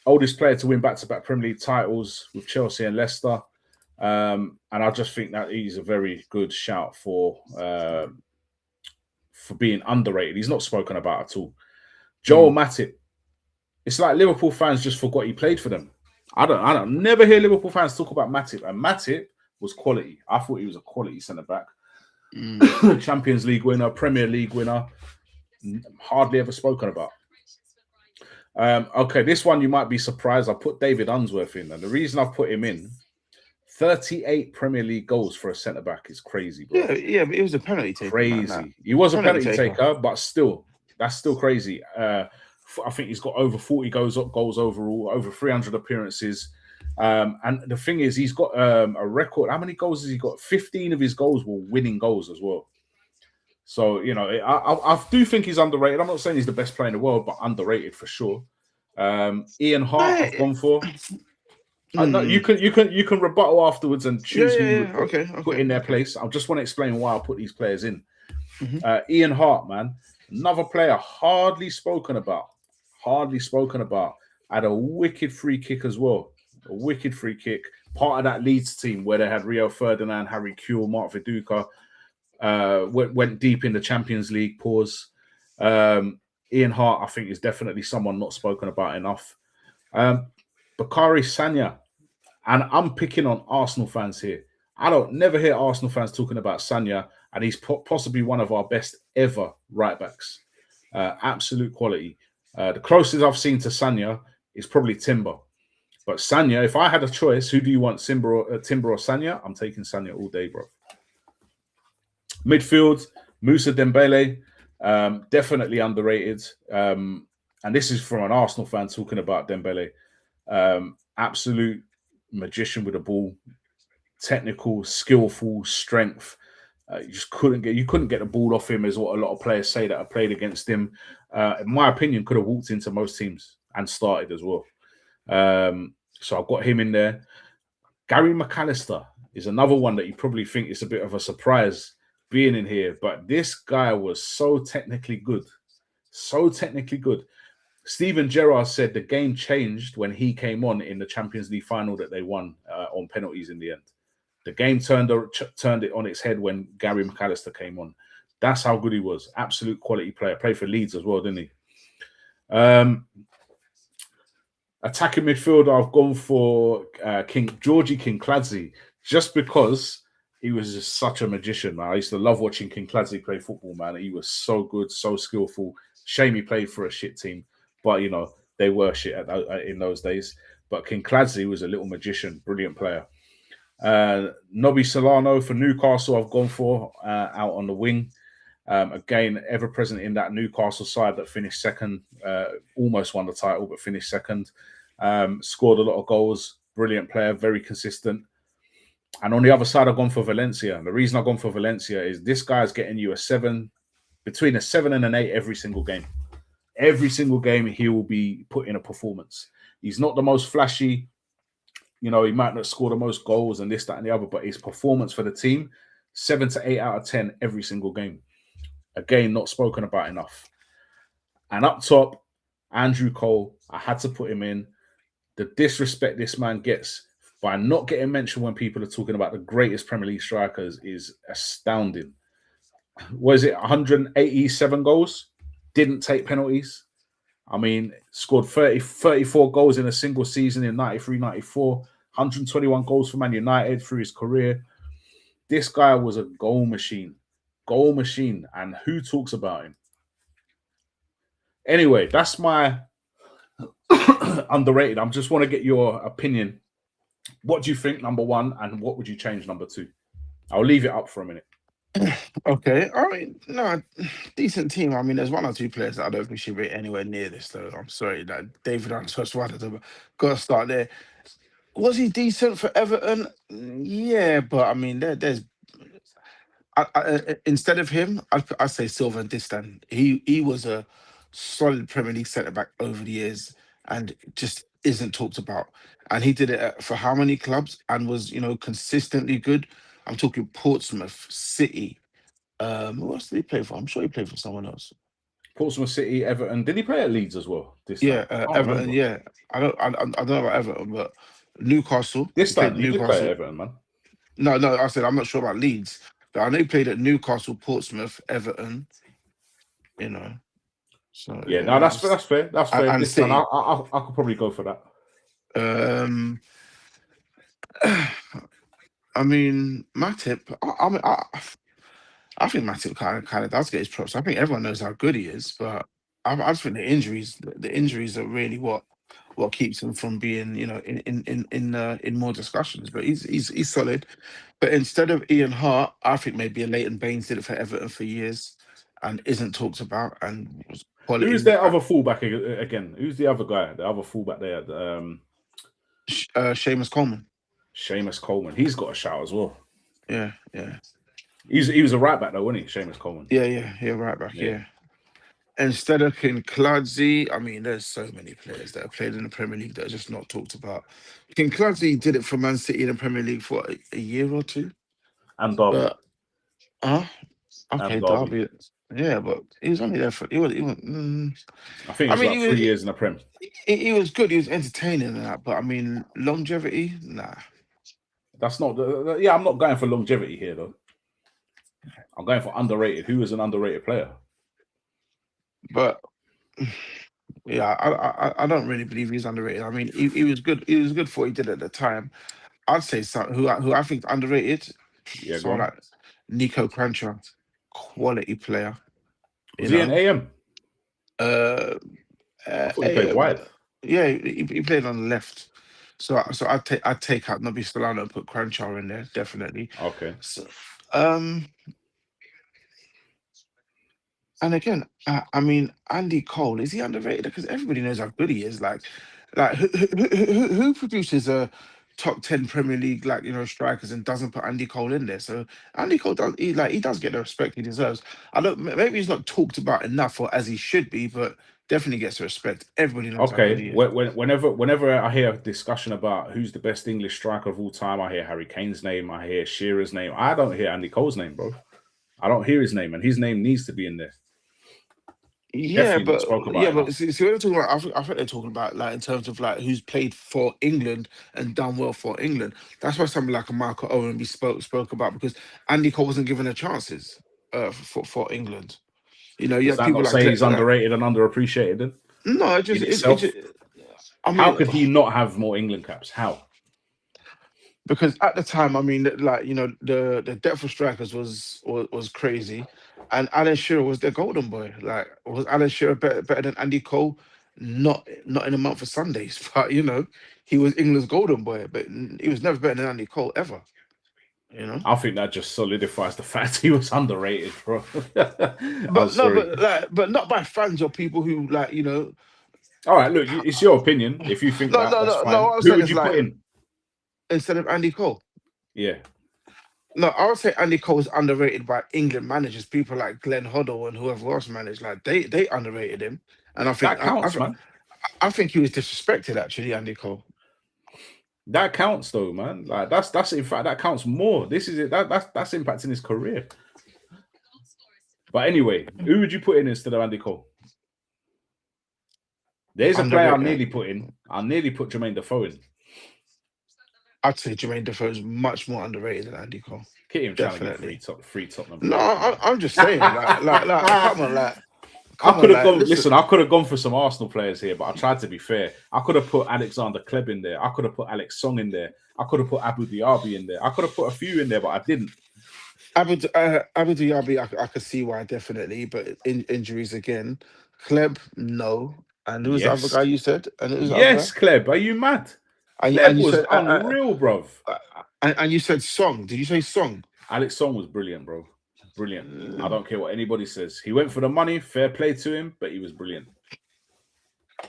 Oldest player to win back-to-back Premier League titles with Chelsea and Leicester. And I just think that he's a very good shout for being underrated. He's not spoken about at all. Joel Matip. It's like Liverpool fans just forgot he played for them. I don't never hear Liverpool fans talk about Matip. And Matip was quality. I thought he was a quality centre-back. Champions League winner, Premier League winner. Hardly ever spoken about. Okay, this one you might be surprised. I put David Unsworth in. And the reason I've put him in, 38 Premier League goals for a centre-back is crazy, bro. Yeah, but he was a penalty taker. Crazy. He was a penalty taker, but still, that's still crazy. I think he's got over 40 goals overall, over 300 appearances. And the thing is, he's got a record. How many goals has he got? 15 of his goals were winning goals as well. So, I do think he's underrated. I'm not saying he's the best player in the world, but underrated for sure. Ian Hart, I've gone for. No, you can rebuttal afterwards and choose who you would put in their place. I just want to explain why I put these players in. Ian Hart, man, another player hardly spoken about. Had a wicked free kick as well. A wicked free kick. Part of that Leeds team where they had Rio Ferdinand, Harry Kewell, Mark Viduka. Went deep in the Champions League. Ian Hart, I think, is definitely someone not spoken about enough. Bakary Sagna, and I'm picking on Arsenal fans here. I don't never hear Arsenal fans talking about Sagna, and he's possibly one of our best ever right backs. Absolute quality. The closest I've seen to Sanya is probably Timber. But Sanya, if I had a choice, who do you want, Timber or Sanya? I'm taking Sanya all day, bro. Midfield, Musa Dembele, definitely underrated. And this is from an Arsenal fan talking about Dembele. Absolute magician with the ball, technical, skillful, strength. You just couldn't get the ball off him, is what a lot of players say that have played against him. In my opinion, could have walked into most teams and started as well. So I've got him in there. Gary McAllister is another one that you probably think is a bit of a surprise being in here, but this guy was so technically good. So technically good. Steven Gerrard said the game changed when he came on in the Champions League final that they won on penalties in the end. The game turned it on its head when Gary McAllister came on. That's how good he was. Absolute quality player. Played for Leeds as well, didn't he? Attacking midfielder, I've gone for Georgie Kinkladze, just because he was just such a magician, man. I used to love watching Kinkladze play football, man. He was so good, so skillful. Shame he played for a shit team, but you know they were shit in those days. But Kinkladze was a little magician, brilliant player. Nobby Solano for Newcastle, I've gone for out on the wing. Again, ever present in that Newcastle side that finished second, almost won the title, but finished second. Scored a lot of goals. Brilliant player, very consistent. And on the other side, I've gone for Valencia. And the reason I've gone for Valencia is this guy's getting you between a 7 and an 8 every single game. Every single game, he will be put in a performance. He's not the most flashy. You know, he might not score the most goals and this, that, and the other, but his performance for the team, 7 to 8 out of 10 every single game. Again, not spoken about enough. And up top, Andrew Cole, I had to put him in. The disrespect this man gets by not getting mentioned when people are talking about the greatest Premier League strikers is astounding. Was it 187 goals? Didn't take penalties. I mean, scored 34 goals in a single season in 93-94, 121 goals for Man United through his career. This guy was a goal machine. And who talks about him? Anyway, that's my underrated. I just want to get your opinion. What do you think, number one, and what would you change, number two? I'll leave it up for a minute. Okay, I mean, no, decent team. I mean, there's one or two players that I don't think should be anywhere near this, though. I'm sorry that David Antoswada got to start there. Was he decent for Everton? Yeah, but I mean, there's instead of him, I'd say Sylvain Distin. He was a solid Premier League centre back over the years, and just isn't talked about. And he did it for how many clubs, and was consistently good. I'm talking Portsmouth, City. Who else did he play for? I'm sure he played for someone else. Portsmouth, City, Everton. Did he play at Leeds as well this Yeah, time? Everton. Remember. Yeah, I don't know about Everton, but Newcastle. This time he Newcastle. did play at Everton, man. No, I said I'm not sure about Leeds, but I know he played at Newcastle, Portsmouth, Everton. So yeah, no, that's fair. That's fair. And This City. time I could probably go for that. I mean, Matip. I think Matip kind of does get his props. I think everyone knows how good he is, but I just think the injuries are really what keeps him from being in more discussions. But he's solid. But instead of Ian Hart, I think maybe a Leighton Baines did it for Everton for years and isn't talked about and was quality. Who's their other fullback again? Who's the other guy? The other fullback there? Seamus Coleman. Seamus Coleman. He's got a shout as well. Yeah. He was a right back though, wasn't he, Seamus Coleman? Yeah, right back. Yeah. Instead of Kinkladze, I mean, there's so many players that have played in the Premier League that are just not talked about. Kinkladze did it for Man City in the Premier League for a year or two. And Derby. Okay, Derby. Yeah, but he was only there for. I think it was 3 years in the Prem. He was good. He was entertaining and that, but I mean, longevity, nah. That's not. I'm not going for longevity here though. I'm going for underrated. Who is an underrated player? But yeah, I don't really believe he's underrated. I mean, he was good. He was good for what he did at the time. I'd say who I think underrated. Yeah, someone like Nico Crancher, quality player. Was he an AM? I thought he played wide. Yeah, he played on the left. So I'd take out Nobby Solano and put Cranchar in there, definitely. Okay. So, and again, I mean, Andy Cole, is he underrated? Because everybody knows how good he is. Like who produces a top 10 Premier League strikers and doesn't put Andy Cole in there? So Andy Cole he does get the respect he deserves. I don't maybe he's not talked about enough or as he should be, but definitely gets the respect. Everybody knows how good Okay. he is. Whenever I hear a discussion about who's the best English striker of all time, I hear Harry Kane's name, I hear Shearer's name. I don't hear Andy Cole's name, bro. I don't hear his name, and his name needs to be in there. Yeah, Definitely not spoke about enough. see, what they're talking about, I think they're talking about like in terms of like who's played for England and done well for England. That's why somebody like a Michael Owen we spoke about, because Andy Cole wasn't given the chances for England. You know, you Does have that people not like say he's underrated and underappreciated then? no, In itself? I How mean, could he not have more England caps? How? because at the time, I mean, like the depth of strikers was crazy, and Alan Shearer was their golden boy. Like, was Alan Shearer better than Andy Cole? Not in a month of Sundays, but he was England's golden boy. But he was never better than Andy Cole ever. I think that just solidifies the fact he was underrated, bro. I'm But no, sorry. but not by fans or people who All right, look, it's your opinion. If you think that, that's no. fine. What I'm Who saying would is you put like in? instead of Andy Cole. Yeah, No, I would say Andy Cole is underrated by England managers. People like Glenn Hoddle and whoever else managed, like they underrated him. And I think that counts, man. I think he was disrespected actually, Andy Cole. That counts, though, man. Like that's in fact that counts more. This is it. That's impacting his career. But anyway, who would you put in instead of Andy Cole? There's a player I nearly put in. I nearly put Jermaine Defoe in. I'd say Jermaine Defoe is much more underrated than Andy Cole. Get him trying Definitely. to get free Tottenham. No, I'm just saying, come on, I could have gone. listen. Listen, I could have gone for some Arsenal players here, but I tried to be fair. I could have put Alexander Kleb in there. I could have put Alex Song in there. I could have put Abu Diaby in there. I could have put a few in there, but I didn't. Abu Dhabi, I could see why definitely, but injuries again. Kleb, no. And who was the other Yes, guy you said? And who was the other guy? yes, Kleb. Are you mad? And Kleb you was said unreal, bruv. and you said Song. Did you say Song? Alex Song was brilliant, bro. Brilliant. I don't care what anybody says. He went for the money. Fair play to him, but he was brilliant.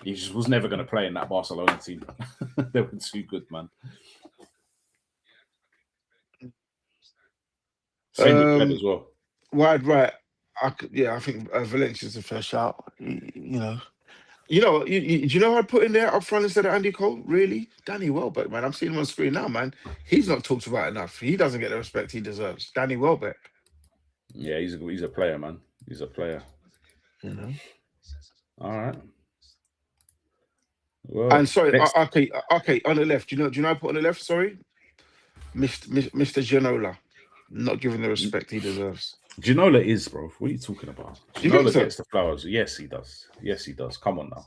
He just was never going to play in that Barcelona team. They were too good, man. Same with Kleb as well. Wide right. I think Valencia's a fair shout. Do you know who I'd put in there up front instead of Andy Cole? Really? Danny Welbeck, man. I'm seeing him on screen now, man. He's not talked about enough. He doesn't get the respect he deserves. Danny Welbeck. Yeah, he's a player, man. He's a player. All right. Well, and sorry, okay. On the left, do you know who I put on the left? Sorry, Mr. Ginola, not given the respect he deserves. Ginola is, bro. What are you talking about? Ginola gets the flowers. Yes, he does. Yes, he does. Come on now.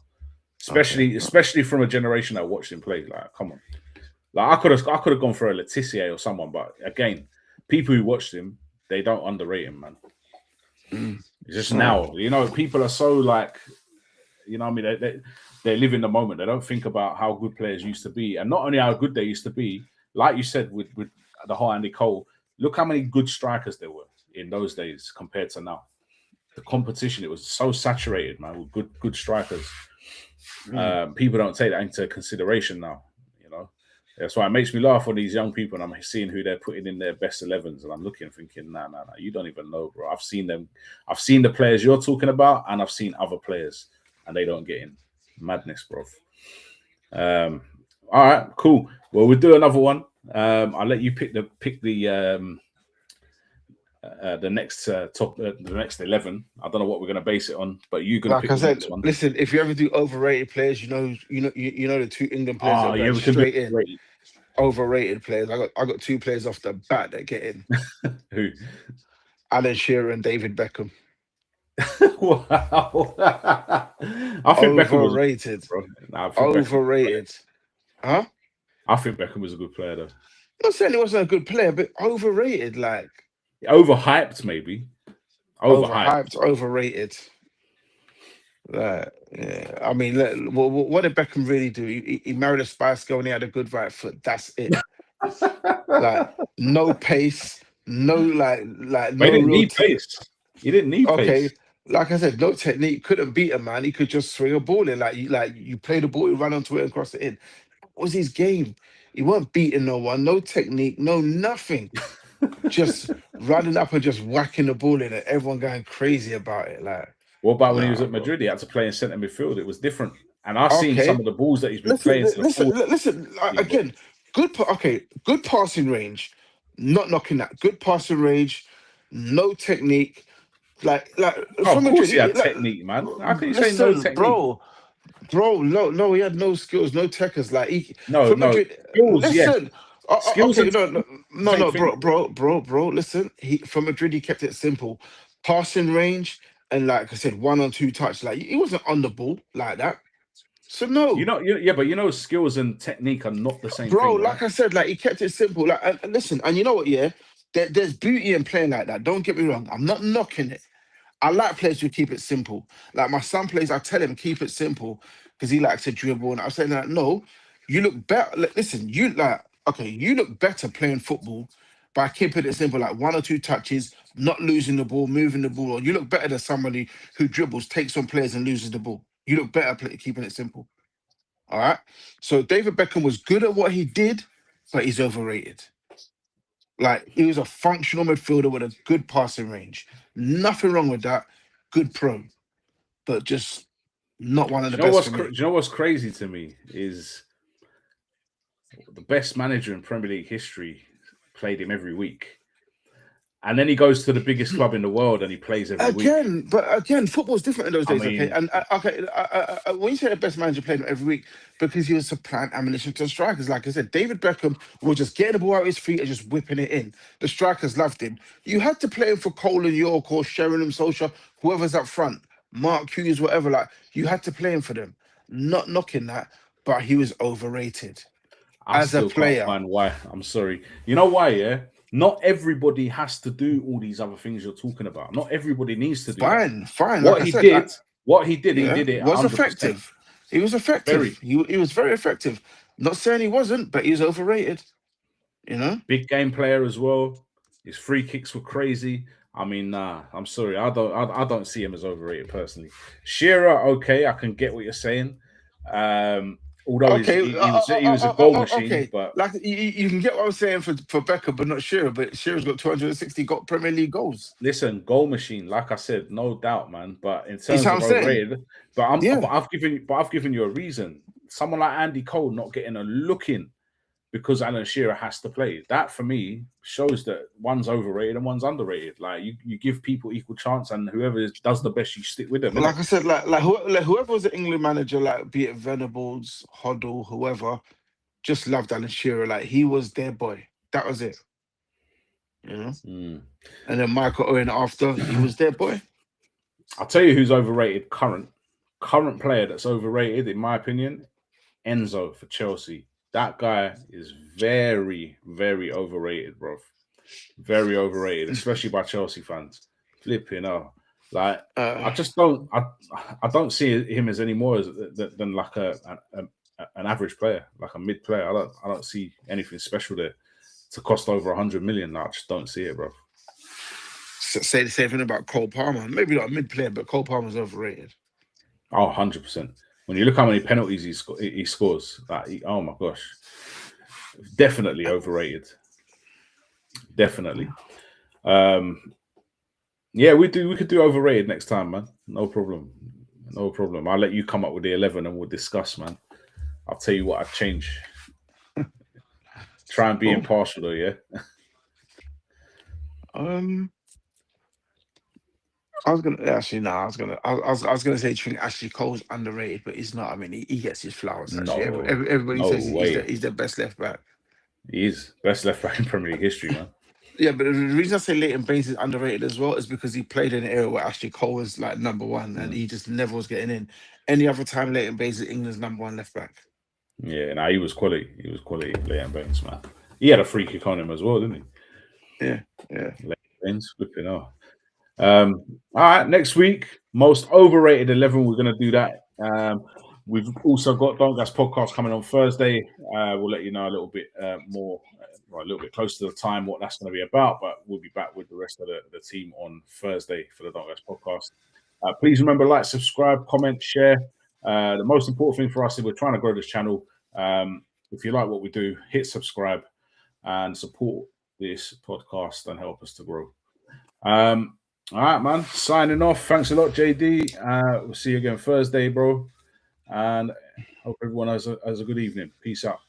Especially from a generation that watched him play. Like, come on. Like I could have gone for a Letitia or someone, but again, people who watched him, they don't underrate him, man. It's just now, people are so like, what I mean, they live in the moment. They don't think about how good players used to be, and not only how good they used to be. Like you said with the whole Andy Cole, look how many good strikers there were in those days compared to now. The competition, it was so saturated, man, with good strikers. People don't take that into consideration now. That's why it makes me laugh on these young people, and I'm seeing who they're putting in their best 11s, and I'm looking, thinking, nah, you don't even know, bro. I've seen them. I've seen the players you're talking about, and I've seen other players, and they don't get in. Madness, bro. All right, cool. Well, we'll do another one. I'll let you pick the next the next 11. I don't know what we're going to base it on, but you're going to pick the next one. Listen, if you ever do overrated players, you know the two England players that go straight in. Overrated players. I got two players off the bat that get in. Who? Alan Shearer and David Beckham. Wow. I think overrated. Overrated. Huh? I think Beckham was a good player, though. I'm not saying he wasn't a good player, but overrated, like overhyped, maybe. Overhyped, overrated. Like Yeah, I mean, what did Beckham really do? He married a Spice Girl and he had a good right foot. That's it. Like no pace, no But he no didn't real. need pace. He didn't need Okay, pace. like I said, no technique. Couldn't beat a man. He could just swing a ball in. Like you play the ball, you run onto it and cross it in. That was his game. He weren't beating no one. No technique. No nothing. Just running up and just whacking the ball in, and everyone going crazy about it. Like, What about when he was nah, at bro. Madrid? He had to play in centre midfield. It was different. And I've seen some Okay, of the balls that he's been listen, playing to the forward listen. team, bro. Again, good. Okay, good passing range. Not knocking that. Good passing range. No technique. Like Oh, of from course Madrid. he had technique, man. How can you say no Listen, technique? bro. No, he had no skills, no techers. Like No, from no. Madrid. Skills, yes. Listen. Skills Okay, and no, technique, same no, thing. bro. Listen, he from Madrid. He kept it simple, passing range, and like I said, 1 or 2 touch. Like he wasn't on the ball like that. So You no, know, yeah, but you know, skills and technique are not the same bro. thing, right? Like I said, like he kept it simple. Like and listen, and you know what? Yeah, there's beauty in playing like that. Don't get me wrong. I'm not knocking it. I like players who keep it simple. Like my son plays, I tell him keep it simple because he likes to dribble. And I was saying like, no, you look better. Listen, you like okay, you look better playing football by keeping it simple, like 1 or 2 touches, not losing the ball, moving the ball. Or you look better than somebody who dribbles, takes on players, and loses the ball. You look better keeping it simple. All right. So David Beckham was good at what he did, but he's overrated. Like he was a functional midfielder with a good passing range. Nothing wrong with that. Good pro, but just not one of the best for Do me. you know what's crazy to me is the best manager in Premier League history played him every week, and then he goes to the biggest club in the world and he plays every week. But again, football's different in those I days. Okay, mean, and okay, when you say the best manager played him every week, because he was supplying ammunition to the strikers. Like I said, David Beckham was just getting the ball out of his feet and just whipping it in. The strikers loved him. You had to play him for Cole and York or Sheringham, Solskjaer, whoever's up front, Mark Hughes, whatever. Like you had to play him for them. Not knocking that, but he was overrated I as a still can't player. find why. I'm sorry. You know why? Yeah, not everybody has to do all these other things you're talking about. Not everybody needs to do that. Fine. Like What I he said, like did, he yeah, did it was 100%. effective. He was effective. Very He was very effective. Not saying he wasn't, but he was overrated. You know, big game player as well. His free kicks were crazy. I mean, nah, I'm sorry. I don't see him as overrated personally. Shearer, okay, I can get what you're saying. Although okay, he was a goal machine, okay. but Like you can get what I'm saying for Beckham, but not Shearer. But Shearer's got 260 got Premier League goals. listen, goal machine, like I said, no doubt, man. But in You see terms what of I'm saying? overrated, Yeah. but I've given you a reason. Someone like Andy Cole not getting a look in because Alan Shearer has to play. That for me shows that one's overrated and one's underrated. Like you give people equal chance, and whoever does the best, you stick with them, innit? Like I said, like whoever was the England manager, like be it Venables, Hoddle, whoever, just loved Alan Shearer. Like he was their boy. That was it. You know. Mm. And then Michael Owen after he was their boy. I'll tell you who's overrated. Current player that's overrated, in my opinion, Enzo for Chelsea. That guy is very, very overrated, bro. Very overrated, especially by Chelsea fans. Flipping out. Like Uh, I just don't I don't see him as any more than like an average player, like a mid player. I don't see anything special there to cost over 100 million. I just don't see it, bro. say the same thing about Cole Palmer. Maybe not a mid player, but Cole Palmer's overrated. Oh, 100%. When you look how many penalties he scores, oh my gosh, definitely overrated. Definitely. Um, yeah, we could do overrated next time, man. No problem. No problem. I'll let you come up with the 11 and we'll discuss, man. I'll tell you what I'd change. Try and be Cool. impartial, though, yeah. Um, I was gonna actually no, I was gonna say Trink Ashley Cole's underrated, but he's not. I mean, he gets his flowers actually. No, Everybody no says way. he's the best left back. He is best left back in Premier League history, man. Yeah, but the reason I say Leighton Baines is underrated as well is because he played in an era where Ashley Cole was like number one, and Mm. he just never was getting in. Any other time, Leighton Baines is England's number one left back. Yeah, he was quality. He was quality, Leighton Baines, man. He had a free kick on him as well, didn't he? Yeah. Leighton Baines, flipping off. All right, next week, most overrated 11. We're gonna do that We've also got Don't Gas podcast coming on Thursday. We'll let you know a little bit more, a little bit closer to the time what that's going to be about. But we'll be back with the rest of the team on Thursday for the Don't Gas podcast. Please remember, like, subscribe, comment, share. The most important thing for us is we're trying to grow this channel. If you like what we do, hit subscribe and support this podcast and help us to grow. All right, man. Signing off. Thanks a lot, JD. We'll see you again Thursday, bro. And hope everyone has a good evening. Peace out.